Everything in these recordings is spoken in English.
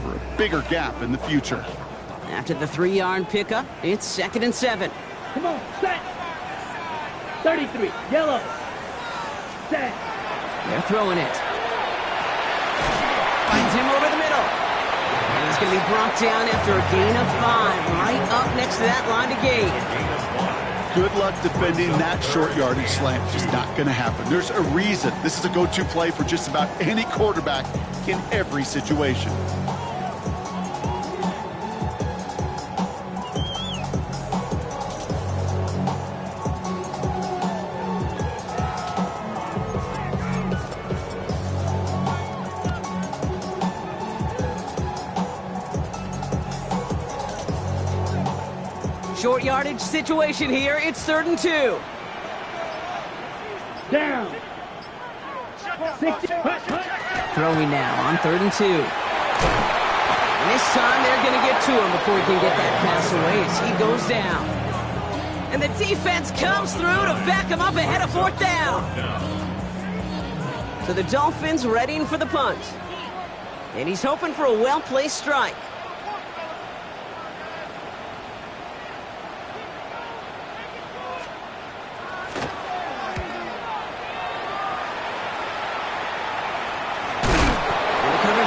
for a bigger gap in the future. After the 3-yard pickup, it's 2nd and 7. Come on, set. 33, yellow. Set. They're throwing it. Finds him over the middle. And he's going to be brought down after a gain of 5, right up next to that line to gain. Good luck defending that short yardage slant. Just not going to happen. There's a reason this is a go-to play for just about any quarterback in every situation. Short yardage situation here. It's 3rd and 2. Down. 60. Throwing now on 3rd and 2. And this time they're going to get to him before he can get that pass away as he goes down. And the defense comes through to back him up ahead of 4th down. So the Dolphins readying for the punt. And he's hoping for a well-placed strike.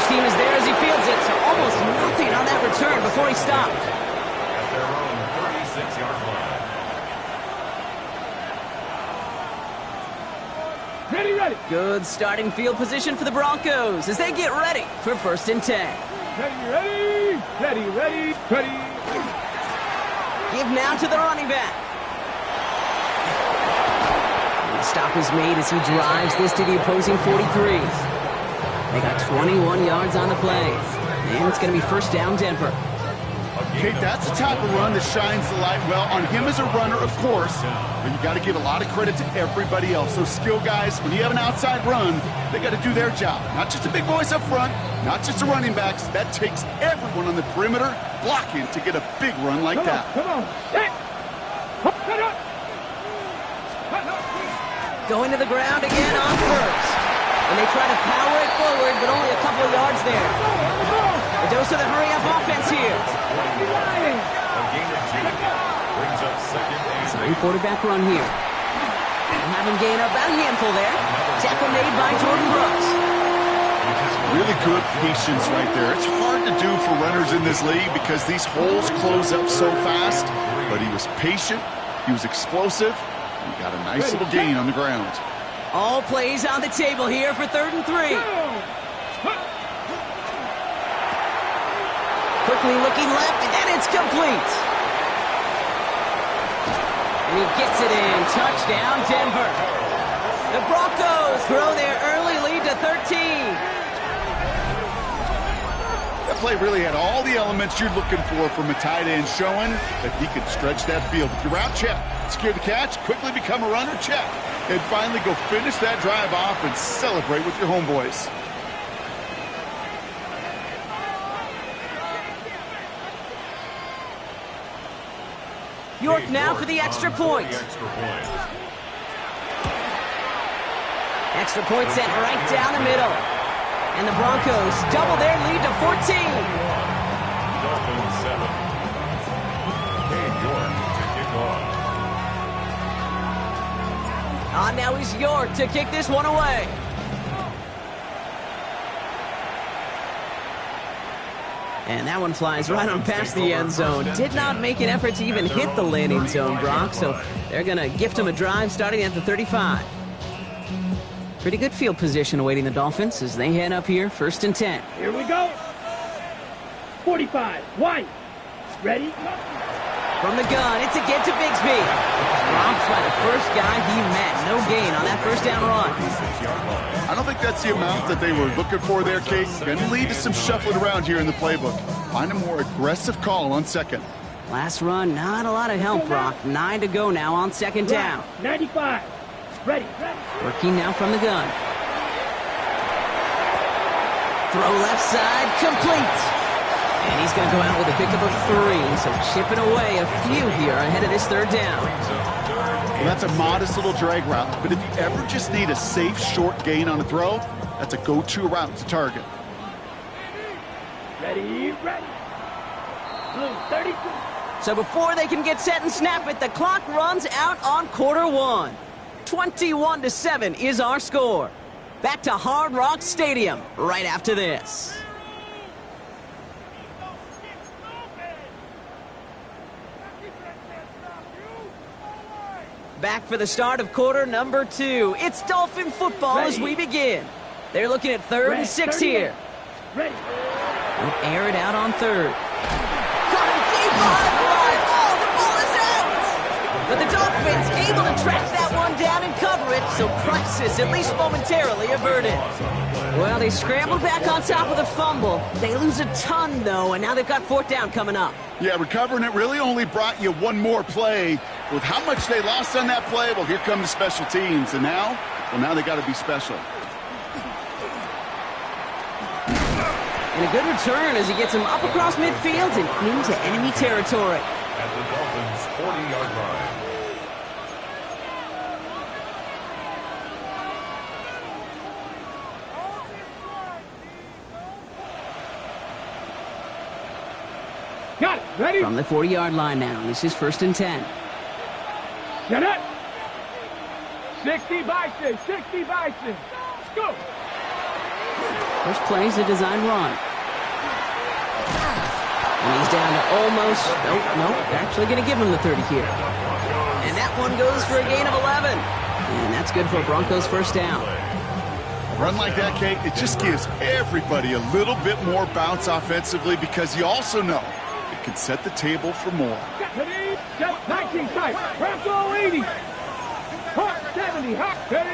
Team is there as he fields it, so almost nothing on that return before he stopped. At their own 36-yard line. Ready, ready. Good starting field position for the Broncos as they get ready for 1st and 10. Ready, ready. Ready, ready, ready. Give now to the running back. And the stop is made as he drives this to the opposing 43. They got 21 yards on the play. And it's going to be 1st down, Denver. Okay, that's the type of run that shines the light well on him as a runner, of course. But you got to give a lot of credit to everybody else. Those skill guys, when you have an outside run, they got to do their job. Not just the big boys up front, not just the running backs. That takes everyone on the perimeter blocking to get a big run like that. Come on. Hey. Going to the ground again on 1st. And they try to power it forward, but only a couple of yards there. A dose of the hurry-up offense here. It's a quarterback run here. They'll have him gain about a handful there. Tackle made by Jordan Brooks. Really good patience right there. It's hard to do for runners in this league because these holes close up so fast. But he was patient, he was explosive, and he got a nice little gain on the ground. All plays on the table here for 3rd and 3. Quickly looking left, and it's complete. And he gets it in. Touchdown, Denver. The Broncos throw their early lead to 13. That play really had all the elements you're looking for from a tight end, showing that he could stretch that field. If you're out, check. Secure the catch, quickly become a runner, check. And finally go finish that drive off and celebrate with your homeboys. York now for the extra point. Extra point sent right down the middle. And the Broncos double their lead to 14. Dolphins 7. Cade York to kick off. Now is York to kick this one away. And that one flies right on past the end zone. Did not make an effort to even hit the landing zone, Brock. So they're going to gift him a drive starting at the 35. Pretty good field position awaiting the Dolphins as they head up here, 1st and 10. Here we go. 45, wide. Ready? From the gun, it's a get to Bigsby. Romped by the first guy he met. No gain on that 1st down run. I don't think that's the amount that they were looking for there, Kate. Going to lead to some shuffling around here in the playbook. Find a more aggressive call on 2nd. Last run, not a lot of help, Brock. 9 to go now on 2nd down. 95. Ready. Working now from the gun. Throw left side, complete. And he's going to go out with a pickup of 3. So chipping away a few here ahead of this 3rd down. Well, that's a modest little drag route. But if you ever just need a safe, short gain on a throw, that's a go-to route to target. Ready, ready. Blue, 32. So before they can get set and snap it, the clock runs out on quarter one. 21-7 is our score. Back to Hard Rock Stadium right after this. Back for the start of quarter number two. It's Dolphin football as we begin. They're looking at third and 6 here. Ready. They'll air it out on third. Coming deep behind the line. Oh, the ball is out! But the Dolphins able to track that one down and cover it, so crisis at least momentarily averted. Well, they scrambled back on top of the fumble. They lose a ton, though, and now they've got fourth down coming up. Yeah, recovering it really only brought you one more play. With how much they lost on that play, well, here come the special teams. And now they got to be special. And a good return as he gets him up across midfield and into enemy territory. At the Dolphins' 40-yard line. Got it. Ready. From the 40-yard line now, this is first and 10. Get it. 60 by 6. 60 by 6. Let's go. First play is a design run. And he's down to almost, nope, actually going to give him the 30 here. And that one goes for a gain of 11. And that's good for Broncos first down. A run like that, Kate, it just gives everybody a little bit more bounce offensively because you also know it can set the table for more. Ready. Set 19 tight. Bronco 80. Hot 70. Hot 30.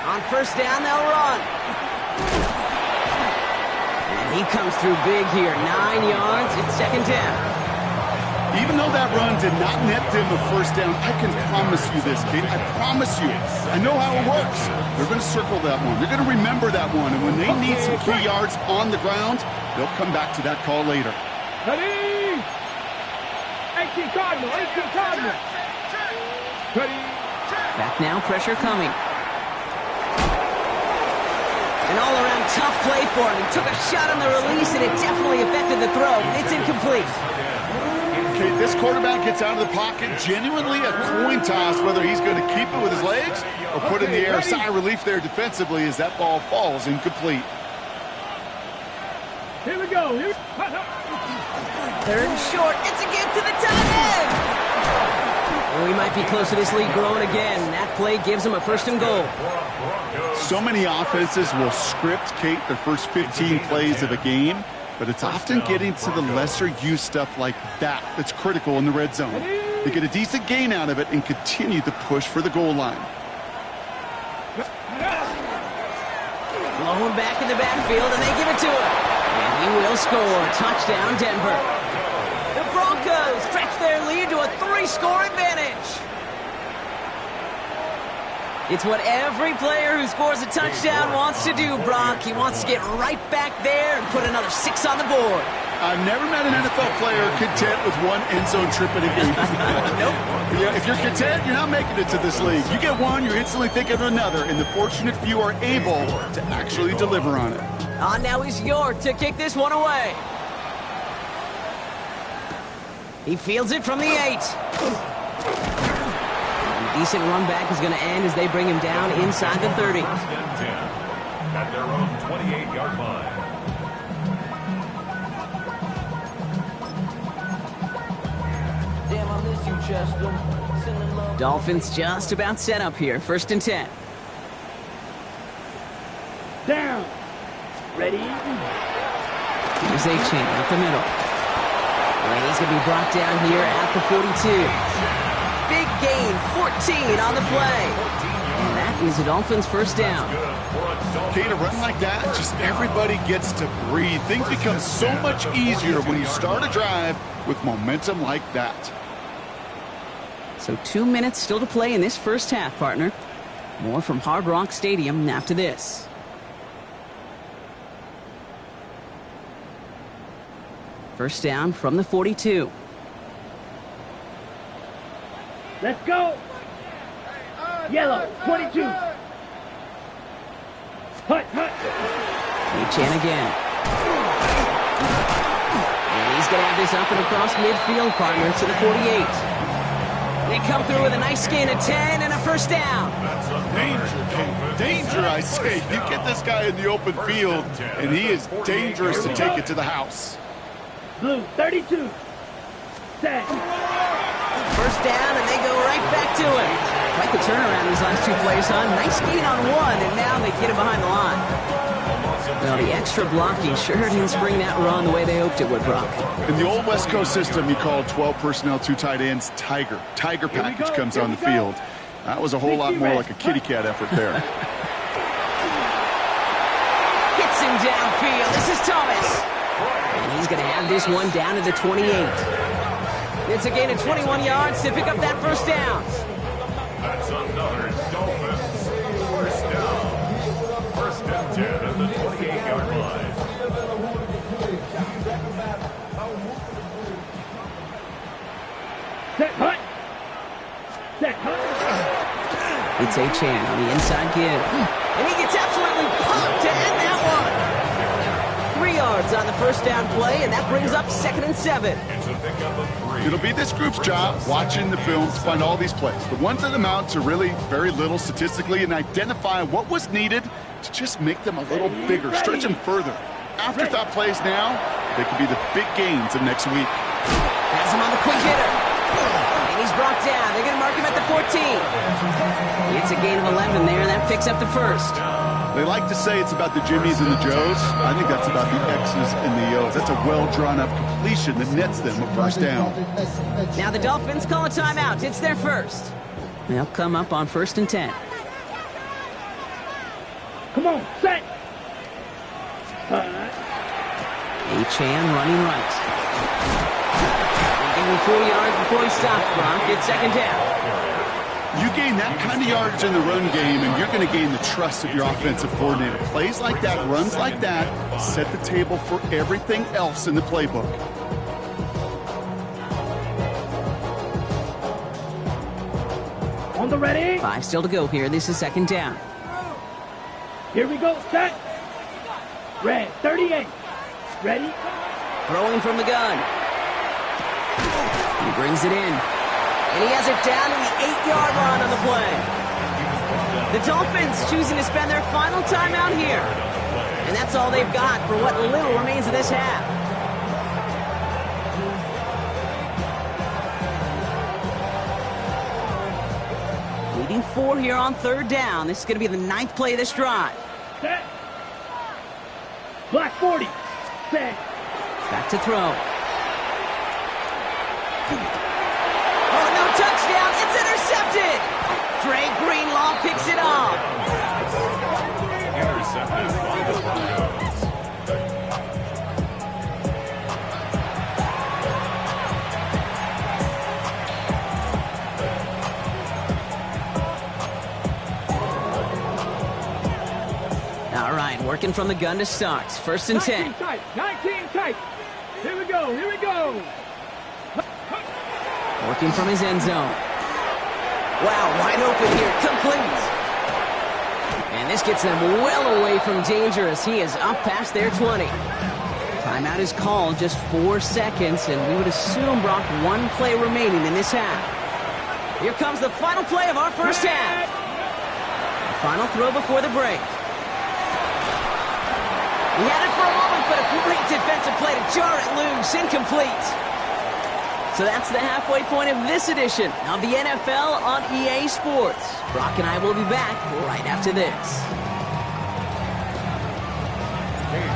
On first down, they'll run. And he comes through big here. 9 yards. It's second down. Even though that run did not net them a first down, I can promise you this, Kate. I promise you. I know how it works. They're going to circle that one. They're going to remember that one. And when they need some key yards on the ground, they'll come back to that call later. Ready. 18 Cardinal. 18 Cardinal. Ready. Back now, pressure coming. An all-around tough play for him. He took a shot on the release, and it definitely affected the throw. It's incomplete. Okay, this quarterback gets out of the pocket, genuinely a coin toss whether he's going to keep it with his legs or put it in the air. Sigh of relief there defensively as that ball falls incomplete. Here we go. Third and short. It's a gift to the tight end. And we might be close to this lead growing again. That play gives him a first and goal. So many offenses will script, Kate, their first 15 plays of a game, but it's often getting to the lesser-used stuff like that that's critical in the red zone. They get a decent gain out of it and continue to push for the goal line. Blown back in the backfield, and they give it to him. And he will score. Touchdown, Denver. The Broncos stretch their lead to a 3-score advantage. It's what every player who scores a touchdown wants to do, Brock. He wants to get right back there and put another 6 on the board. I've never met an NFL player content with one end zone trip in a game. Nope. Yeah, if you're content, you're not making it to this league. You get one, you're instantly thinking of another, and the fortunate few are able to actually deliver on it. Now he's York to kick this one away. He fields it from the 8. Decent run back is going to end as they bring him down inside the 30. At their own 28-yard line. Damn, I miss you, Chester. Sending love. Dolphins just about set up here. First and 10. Down. Ready. Here's Achane up the middle. And he's going to be brought down here at the 42. Big gain, 14 on the play. And that is the Dolphins' first down. Kate, a run like that, just everybody gets to breathe. Things become so much easier when you start a drive with momentum like that. So 2 minutes still to play in this first half, partner. More from Hard Rock Stadium after this. First down from the 42. Let's go. Yellow, 22. Hut, hut. Achane again. He's going to have this up and across midfield, partner, to the 48. They come through with a nice gain of 10 and a first down. Danger, I say. You get this guy in the open field, and he is dangerous to take it to the house. Blue, 32. Set. First down, and they go right back to him. Quite the turnaround these last two plays, huh? Nice gain on one, and now they get him behind the line. Well, the extra blocking sure didn't spring that run the way they hoped it would, Brock. In the old West Coast system, you called 12 personnel, 2 tight ends, Tiger. Tiger package comes on the field. That was a whole lot more like a kitty cat effort there. Gets him downfield. This is Thomas. And he's going to have this one down to the 28. It's a gain of 21 yards to pick up that first down. That's another Dolphins first down. First and 10 at the 28-yard line. Set hunt. Set hunt. It's Achane on the inside give. And he gets absolutely pumped to end that one. 3 yards on the first down play, and that brings up 2nd and 7. It's a pickup of 3. It'll be this group's job watching the film to find all these plays. The ones that amount to really very little statistically and identify what was needed to just make them a little bigger, stretch them further. Afterthought plays now, they could be the big gains of next week. Has him on the quick hitter. And he's brought down. They're going to mark him at the 14. It's a gain of 11 there, and that picks up the first. They like to say it's about the Jimmies and the Joes. I think that's about the X's and the O's. That's a well-drawn-up completion that nets them a first down. Now the Dolphins call a timeout. It's their first. They'll come up on 1st and 10. Come on, set. Achane running right. Give him 4 yards before he stops, Brock. It's 2nd down. You gain that kind of yardage in the run game, and you're going to gain the trust of your offensive coordinator. Plays like that, runs like that, set the table for everything else in the playbook. On the ready. 5 still to go here. This is 2nd down. Here we go. Set. Red, 38. Ready. Throwing from the gun. He brings it in. And he has it down to the 8-yard line on the play. The Dolphins choosing to spend their final timeout here. And that's all they've got for what little remains of this half. Leading 4 here on 3rd down. This is going to be the 9th play of this drive. Set. Black 40. Set. Back to throw. Oh, no touchdown. It's intercepted. Dre Greenlaw picks it off. Intercepted by the Broncos. All right, working from the gun to start. 1st and 10. 19 tight. 19 tight. Here we go. Here we go. Working from his end zone. Wow, wide open here. Complete. And this gets them well away from danger as he is up past their 20. Timeout is called, just 4 seconds, and we would assume, Brock, 1 play remaining in this half. Here comes the final play of our first half. The final throw before the break. He had it for a moment, but a great defensive play to jar it loose. Incomplete. So that's the halfway point of this edition of the NFL on EA Sports. Brock and I will be back right after this.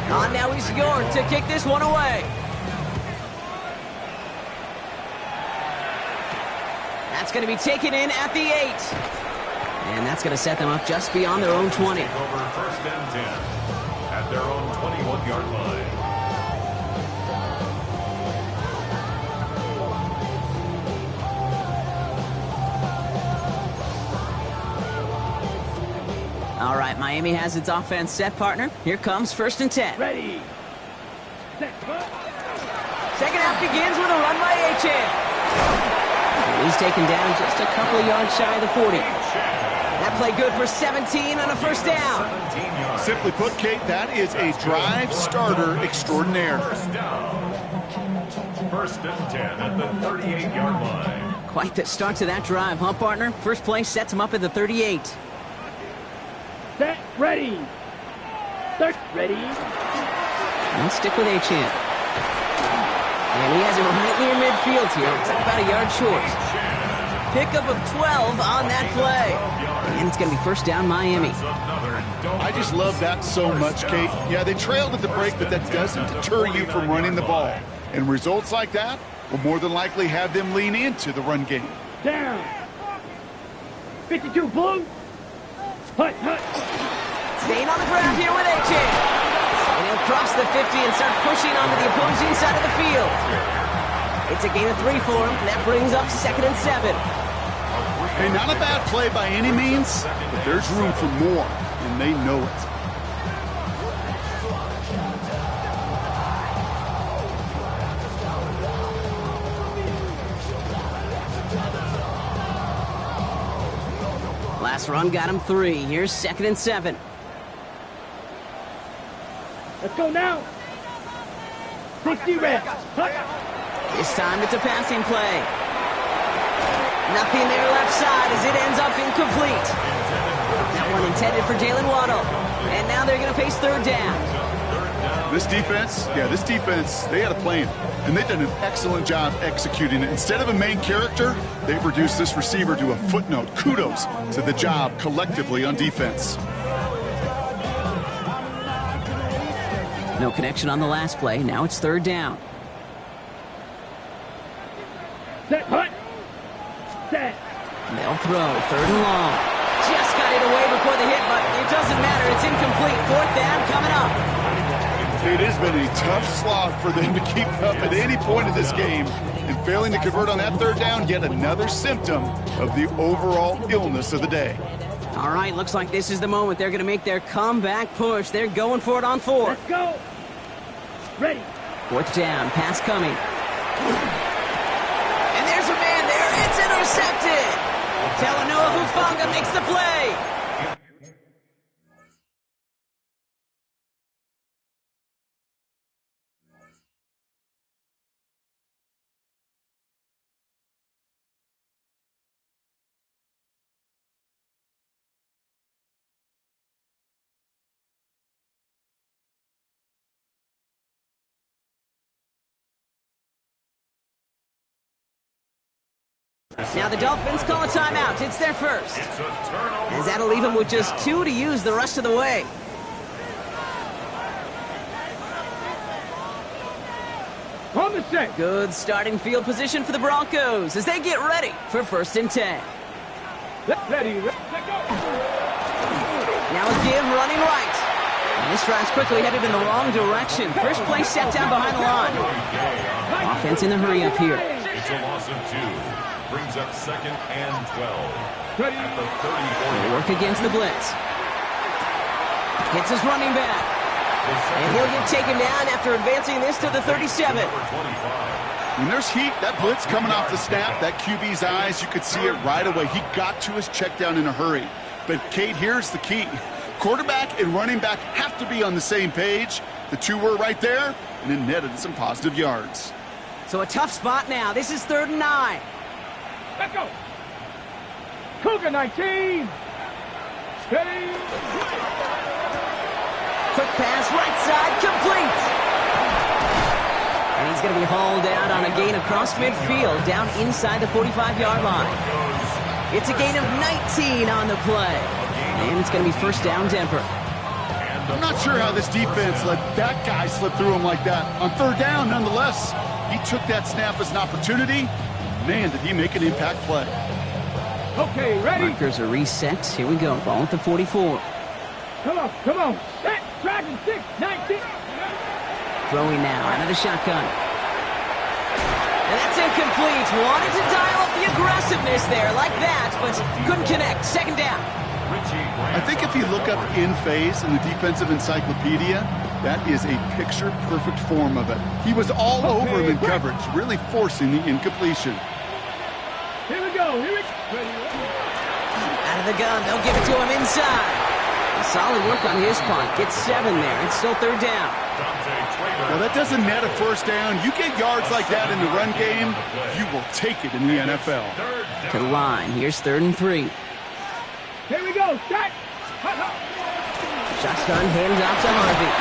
On now he's York to kick this one away. That's going to be taken in at the 8. And that's going to set them up just beyond their own 20. Over 1st and 10 at their own 21-yard line. All right, Miami has its offense set, partner. Here comes 1st and 10. Ready. Set. Second half begins with a run by Achane. He's taken down just a couple of yards shy of the 40. That play good for 17 on a first down. Simply put, Kate, that is a drive starter extraordinaire. First down. First and 10 at the 38-yard line. Quite the start to that drive, huh, partner? First play sets him up at the 38. Set, ready. Start, ready. Let's stick with Achane. And he has it right near midfield here. It's about a yard short. Pickup of 12 on that play. And it's going to be first down Miami. I just love that so much, Kate. Yeah, they trailed at the break, but that doesn't deter you from running the ball. And results like that will more than likely have them lean into the run game. Down. 52 blue. Hut, hut. Staying on the ground here with Achane. And he'll cross the 50 and start pushing onto the opposing side of the field. It's a gain of 3 for him. That brings up 2nd and 7. Hey, not a bad play by any means, but there's room for more, and they know it. Last run got him 3. Here's 2nd and 7. Let's go now. 60 reps. Hut. This time it's a passing play. Nothing there left side as it ends up incomplete. That one intended for Jalen Waddle. And now they're going to face 3rd down. This defense, they had a plan. And they've done an excellent job executing it. Instead of a main character, they've reduced this receiver to a footnote. Kudos to the job collectively on defense. No connection on the last play. Now it's 3rd down. Set, hut. Set. They'll throw 3rd and long. Just got it away before the hit, but it doesn't matter. It's incomplete. 4th down coming up. It has been a tough slog for them to keep up at any point of this game. And failing to convert on that 3rd down, yet another symptom of the overall illness of the day. All right, looks like this is the moment they're going to make their comeback push. They're going for it on 4th. Let's go. Ready. 4th down, pass coming. And there's a man there. It's intercepted. Talanoa Hufanga makes the play. Now the Dolphins call a timeout. It's their first. As that'll leave them with just 2 to use the rest of the way. On the set. Good starting field position for the Broncos as they get ready for 1st and 10. Ready. Let go. Now a give running right. And this drive's quickly headed in the wrong direction. First play set down behind the line. Offense in the hurry up here. It's a loss of 2. Brings up 2nd and 12. At the 34. They work against the blitz. Hits his running back. And he'll get taken down after advancing this to the 37. When there's heat, that blitz coming off the snap, that QB's eyes, you could see it right away. He got to his check down in a hurry. But, Kate, here's the key. Quarterback and running back have to be on the same page. The 2 were right there, and it netted some positive yards. So a tough spot now. This is 3rd and 9. Let's go. Cougar 19. Ready. Quick pass, right side, complete. And he's going to be hauled out on a gain across midfield, down inside the 45-yard line. It's a gain of 19 on the play. And it's going to be first down Denver. I'm not sure how this defense let that guy slip through him like that. On 3rd down, nonetheless, he took that snap as an opportunity. Man, did he make an impact play. Okay, ready. Markers are reset. Here we go. Ball at the 44. Come on. Set. Dragon 6, 19. Throwing now out of the shotgun. And that's incomplete. Wanted to dial up the aggressiveness there like that, but couldn't connect. 2nd down. I think if you look up in phase in the defensive encyclopedia, that is a picture-perfect form of it. He was all over him in coverage, really forcing the incompletion. Here we go. Out of the gun, they'll give it to him inside. Solid work on his part. Gets 7 there. It's still 3rd down. Well, that doesn't net a first down. You get yards like that in the run game, you will take it in the NFL. To the line. Here's 3rd and 3. Here we go. Set. Shotgun hands off to Harvey.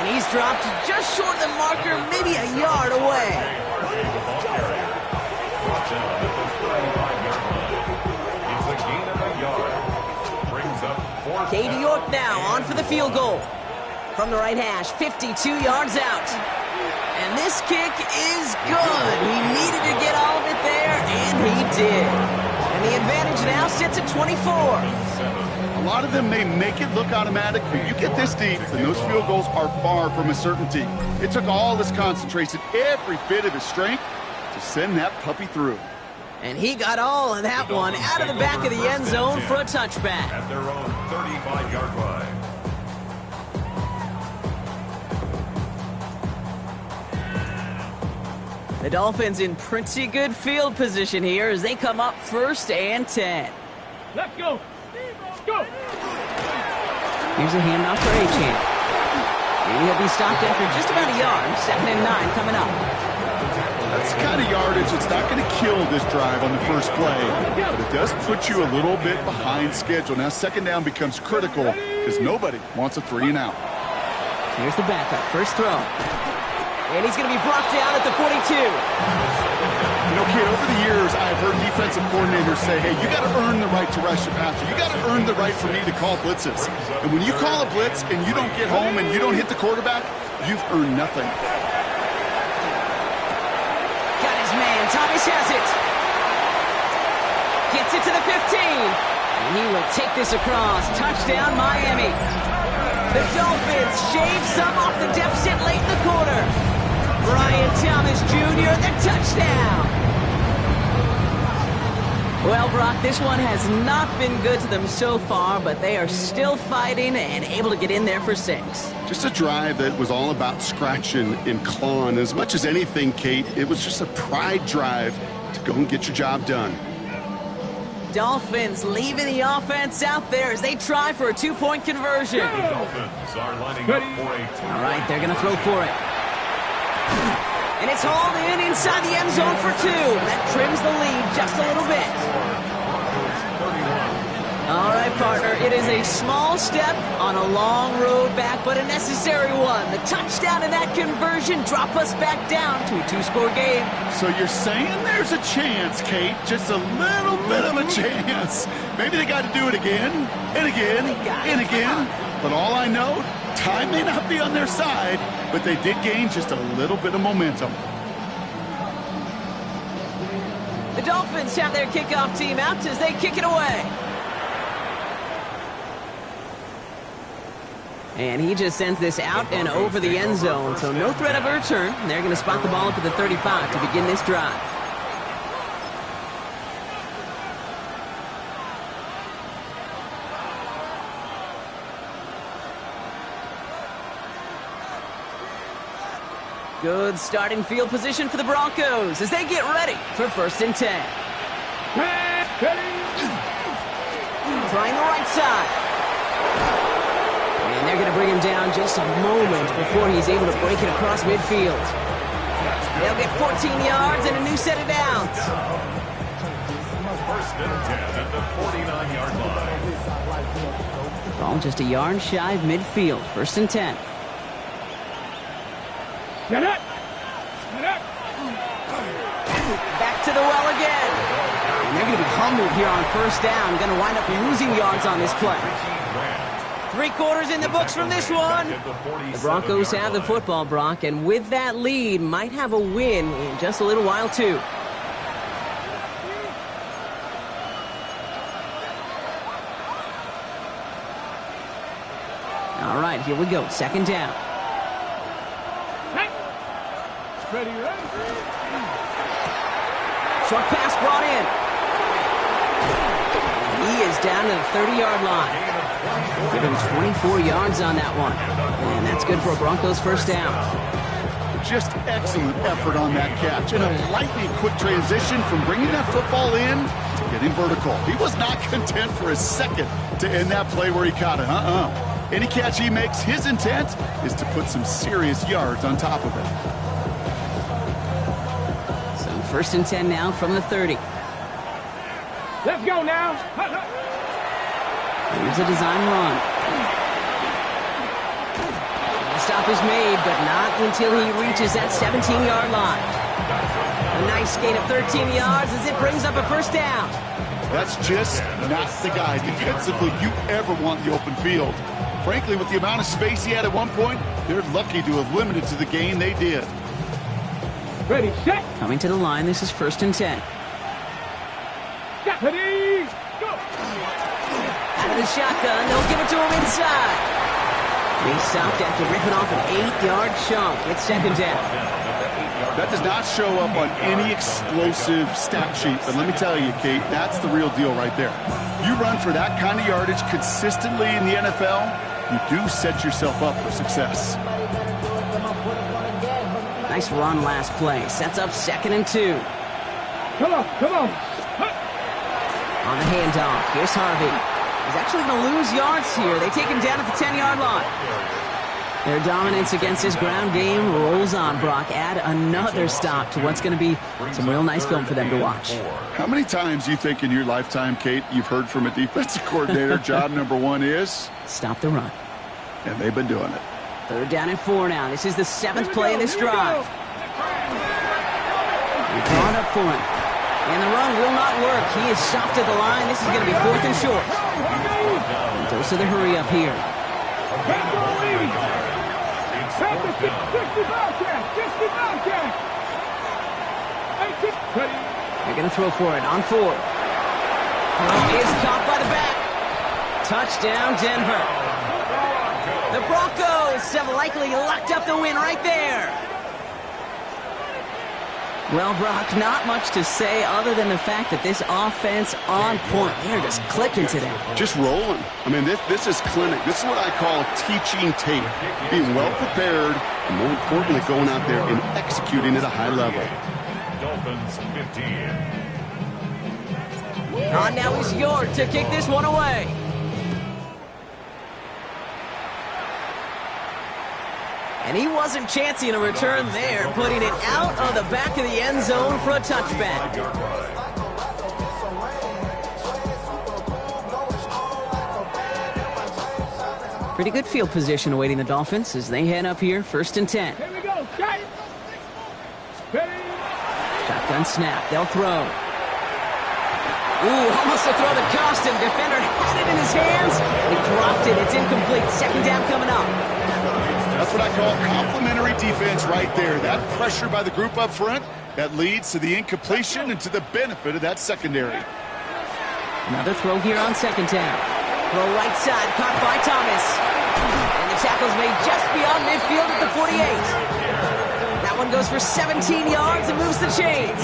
And he's dropped just short of the marker, maybe a yard away. Katie York now on for the field goal. From the right hash, 52 yards out. And this kick is good. He needed to get all of it there, and he did. And the advantage now sits at 24. A lot of them may make it look automatic, but you get this deep, and those field goals are far from a certainty. It took all his concentration, every bit of his strength, to send that puppy through. And he got all of that one out of the back of the end zone for a touchback. At their own 35-yard line. The Dolphins in pretty good field position here as they come up 1st and 10. Let's go. Go. Here's a handoff for Achane. Maybe he'll be stopped after just about a yard. 2nd and 9 coming up. That's the kind of yardage that's not going to kill this drive on the first play, but it does put you a little bit behind schedule. Now 2nd down becomes critical because nobody wants a 3 and out. Here's the backup. First throw. And he's going to be brought down at the 42. You know, kid, over the years, I've heard defensive coordinators say, hey, you got to earn the right to rush the passer. You got to earn the right for me to call blitzes. And when you call a blitz and you don't get home and you don't hit the quarterback, you've earned nothing. Got his man. Thomas has it. Gets it to the 15. And he will take this across. Touchdown, Miami. The Dolphins shave some off the deficit late in the quarter. Brian Thomas Jr., the touchdown. Well, Brock, this one has not been good to them so far, but they are still fighting and able to get in there for 6. Just a drive that was all about scratching and clawing. As much as anything, Kate, it was just a pride drive to go and get your job done. Dolphins leaving the offense out there as they try for a 2-point conversion. The Dolphins are lining up for a two. All right, they're going to throw for it. And it's hauled in inside the end zone for 2. That trims the lead just a little bit. All right, partner, it is a small step on a long road back, but a necessary one. The touchdown and that conversion drop us back down to a 2-score game. So you're saying there's a chance, Kate, just a little bit of a chance. Maybe they got to do it again, and again, and again. But all I know, time may not be on their side, but they did gain just a little bit of momentum. The Dolphins have their kickoff team out as they kick it away. And he just sends this out and over the end zone, so no threat of a return. They're going to spot the ball up at the 35 to begin this drive. Good starting field position for the Broncos as they get ready for 1st and 10. Trying the right side. And they're going to bring him down just a moment before he's able to break it across midfield. They'll get 14 yards and a new set of downs. 1st and 10 at the 49-yard line. Ball just a yard shy of midfield. 1st and 10. Get it. Get it. Back to the well again. And they're going to be humbled here on 1st down. Going to wind up losing yards on this play. 3/4 in the books from this one. The Broncos have the football, Brock, and with that lead, might have a win in just a little while, too. All right, here we go. 2nd down. Ready, ready. Short pass brought in. He is down to the 30-yard line. Give him 24 yards on that one. And that's good for a Broncos 1st down. Just excellent effort on that catch. And a lightning quick transition from bringing that football in to getting vertical. He was not content for a second to end that play where he caught it. Any catch he makes, his intent is to put some serious yards on top of it. So 1st and 10 now from the 30. Let's go now. Here's a design run. The stop is made, but not until he reaches that 17-yard line. A nice gain of 13 yards as it brings up a 1st down. That's just not the guy defensively you ever want in the open field. Frankly, with the amount of space he had at one point, they're lucky to have limited to the gain they did. Ready, set. Coming to the line, this is 1st and 10. Ready, go. Out of the shotgun, they'll give it to him inside. He stopped after ripping off an 8-yard chunk. It's 2nd down. That does not show up on any explosive stat sheet, but let me tell you, Kate, that's the real deal right there. You run for that kind of yardage consistently in the NFL, you do set yourself up for success. Nice run last play. Sets up 2nd and 2. Come on, come on. On the handoff, here's Harvey. He's actually going to lose yards here. They take him down at the 10-yard line. Their dominance against this ground game rolls on, Brock. Add another stop to what's going to be some real nice film for them to watch. How many times do you think in your lifetime, Kate, you've heard from a defensive coordinator, job number 1 is? Stop the run. And they've been doing it. 3rd down and 4 now. This is the 7th play of this drive. They're drawn up for him. And the run will not work. He is stopped at the line. This is going to be 4th and short. And dose of the hurry up here. They're going to throw for it on 4th. Throw is caught by the back. Touchdown, Denver. The Broncos have likely locked up the win right there. Well, Brock, not much to say other than the fact that this offense on point. They're just clicking today. Just rolling. I mean, this is clinic. This is what I call teaching tape. Being well prepared, and more importantly, going out there and executing at a high level. Dolphins 15. On now is York to kick this one away. And he wasn't chancing a return there, putting it out of the back of the end zone for a touchback. Pretty good field position awaiting the Dolphins as they head up here, 1st and 10. Here we go, shot. Ready. Shotgun snap, they'll throw. Ooh, almost a throw that cost him. Defender had it in his hands. He dropped it. It's incomplete. 2nd down coming up. That's what I call complimentary defense right there. That pressure by the group up front, that leads to the incompletion and to the benefit of that secondary. Another throw here on 2nd down. Throw right side, caught by Thomas. And the tackle's made just beyond midfield at the 48. That one goes for 17 yards and moves the chains.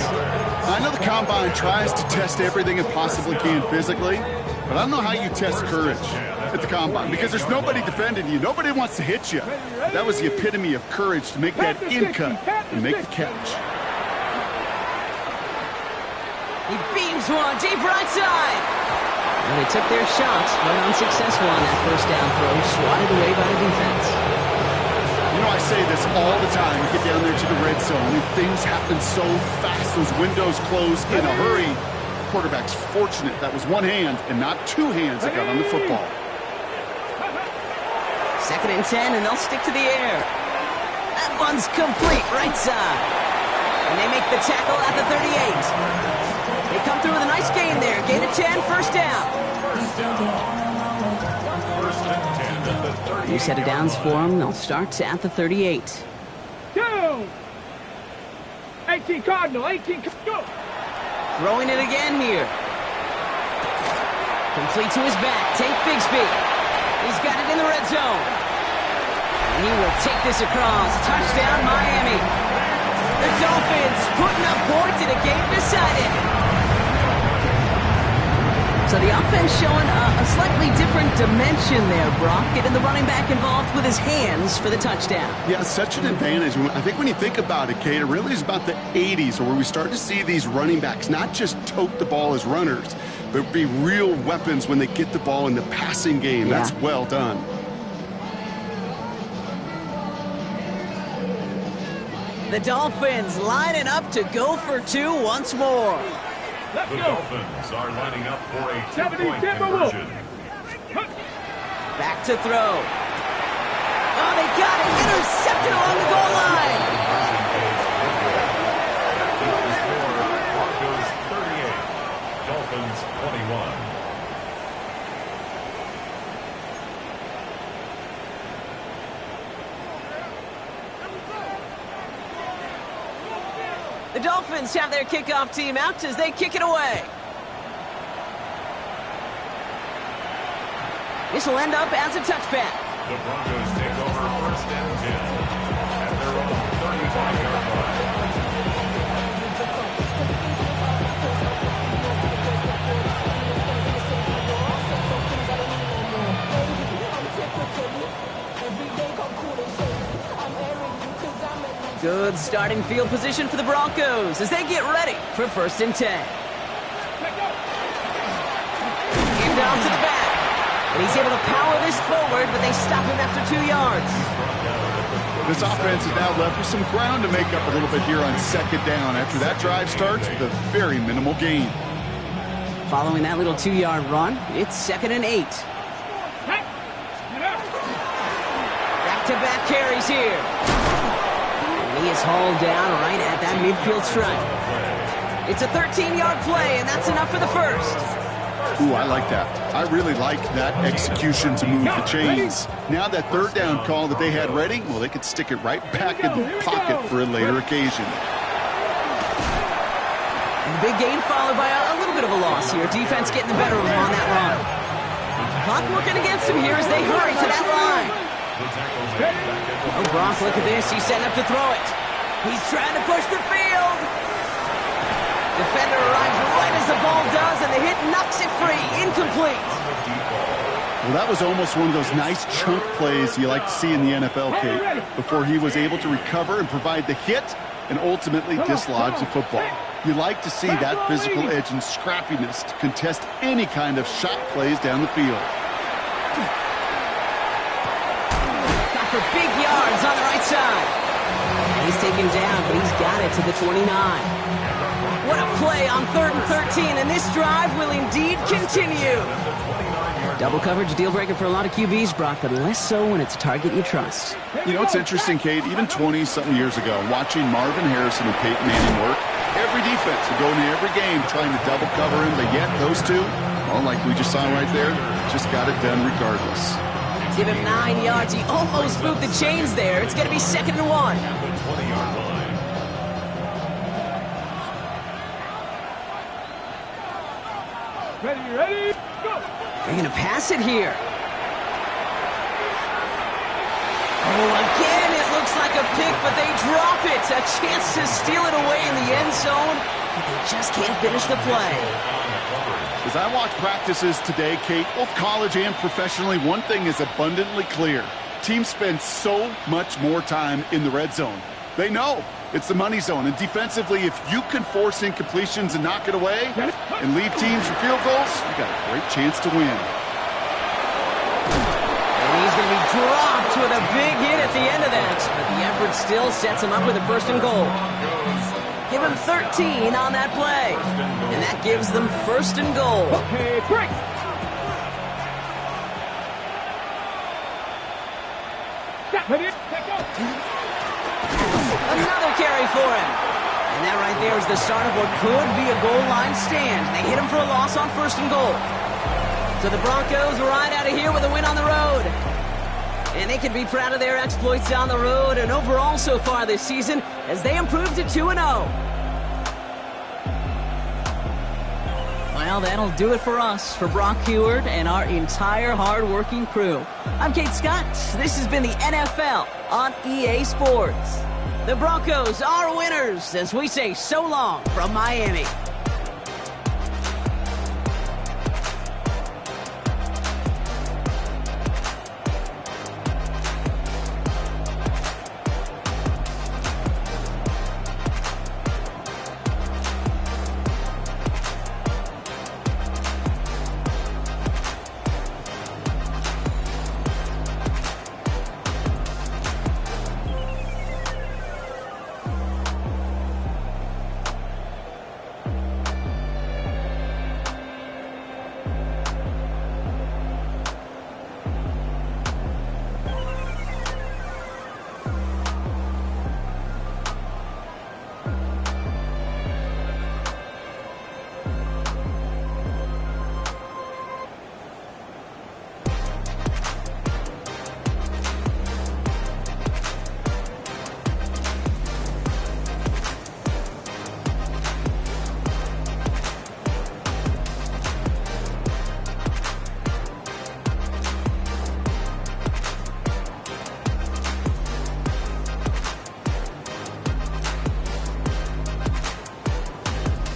I know the Combine tries to test everything it possibly can physically, but I don't know how you test courage at the Combine because there's nobody defending you. Nobody wants to hit you. That was the epitome of courage to make that in cut and make the catch. He beams one deep right side. And they took their shots, but unsuccessful on that 1st down throw, swatted away by the defense. You know, I say this all the time. You get down there to the red zone, and things happen so fast. Those windows close in a hurry. Quarterback's fortunate that was one hand and not 2 hands that got on the football. 2nd and 10, and they'll stick to the air. That one's complete, right side. And they make the tackle at the 38. They come through with a nice gain there. Gain of 10, 1st down. New set of downs for them. They'll start at the 38. Go! 18 Cardinal, 18, go! Throwing it again here. Complete to his back. Tank Bigsby. He's got it in the red zone. And he will take this across. Touchdown, Miami. The Dolphins putting up points in a game decided. So the offense showing a slightly different dimension there, Brock. Getting the running back involved with his hands for the touchdown. Yeah, such an advantage. I think when you think about it, Kate, it really is about the 80s where we start to see these running backs not just tote the ball as runners, but be real weapons when they get the ball in the passing game. Yeah. That's well done. The Dolphins lining up to go for two once more. Let's The go. Dolphins are lining up for a 70 2-point Timberwolves. conversion. Back to throw. Oh, they got it. Intercepted along the goal line. Broncos 38, Dolphins 21. The Dolphins have their kickoff team out as they kick it away. This will end up as a touchback. The Broncos take over first and 10 at their own 35-yard line. Good starting field position for the Broncos as they get ready for first and 10. Hand off to the back. And he's able to power this forward, but they stop him after 2 yards. This offense is now left with some ground to make up a little bit here on second down after that drive starts with a very minimal gain. Following that little 2-yard run, it's 2nd and 8. Back-to-back carries here. And he is hauled down right at that midfield stripe. It's a 13-yard play, and that's enough for the first. Ooh, I like that. I really like that execution to move the chains. Now that third down call that they had ready, well, they could stick it right back in the pocket for a later occasion. And the big gain followed by a little bit of a loss here. Defense getting the better of him on that run. Clock working against him here as they hurry to that line. Oh, Brock, look at this. He's setting up to throw it. He's trying to push the field. Defender arrives right as the ball does, and the hit knocks it free. Incomplete. Well, that was almost one of those nice chunk plays you like to see in the NFL, Kate, before he was able to recover and provide the hit and ultimately dislodge the football. You like to see that physical edge and scrappiness to contest any kind of shot plays down the field. Got for big yards on the right side. And he's taken down, but he's got it to the 29. What a play on 3rd and 13, and this drive will indeed continue. Double coverage, deal breaker for a lot of QBs, Brock, but less so when it's a target you trust. You know, it's interesting, Kate, even 20-something years ago, watching Marvin Harrison and Peyton Manning work, every defense would go into every game trying to double cover him, but yet those two, well, like we just saw right there, just got it done regardless. Give him 9 yards. He almost moved the chains there. It's going to be 2nd and 1. Ready, go! They're going to pass it here. Oh, again, it looks like a pick, but they drop it. A chance to steal it away in the end zone, but they just can't finish the play. As I watch practices today, Kate, both college and professionally, one thing is abundantly clear. Teams spend so much more time in the red zone. They know it's the money zone, and defensively, if you can force incompletions and knock it away and leave teams for field goals, you got a great chance to win. And he's going to be dropped with a big hit at the end of that, but the effort still sets him up with a 1st and goal. Give him 13 on that play, and that gives them 1st and goal. Okay, break! Ready, take go! Another carry for him. And that right there is the start of what could be a goal line stand. They hit him for a loss on 1st and goal. So the Broncos ride out of here with a win on the road. And they can be proud of their exploits on the road and overall so far this season as they improved to 2-0. Well, that'll do it for us, for Brock Huard and our entire hard-working crew. I'm Kate Scott. This has been the NFL on EA Sports. The Broncos are winners as we say so long from Miami.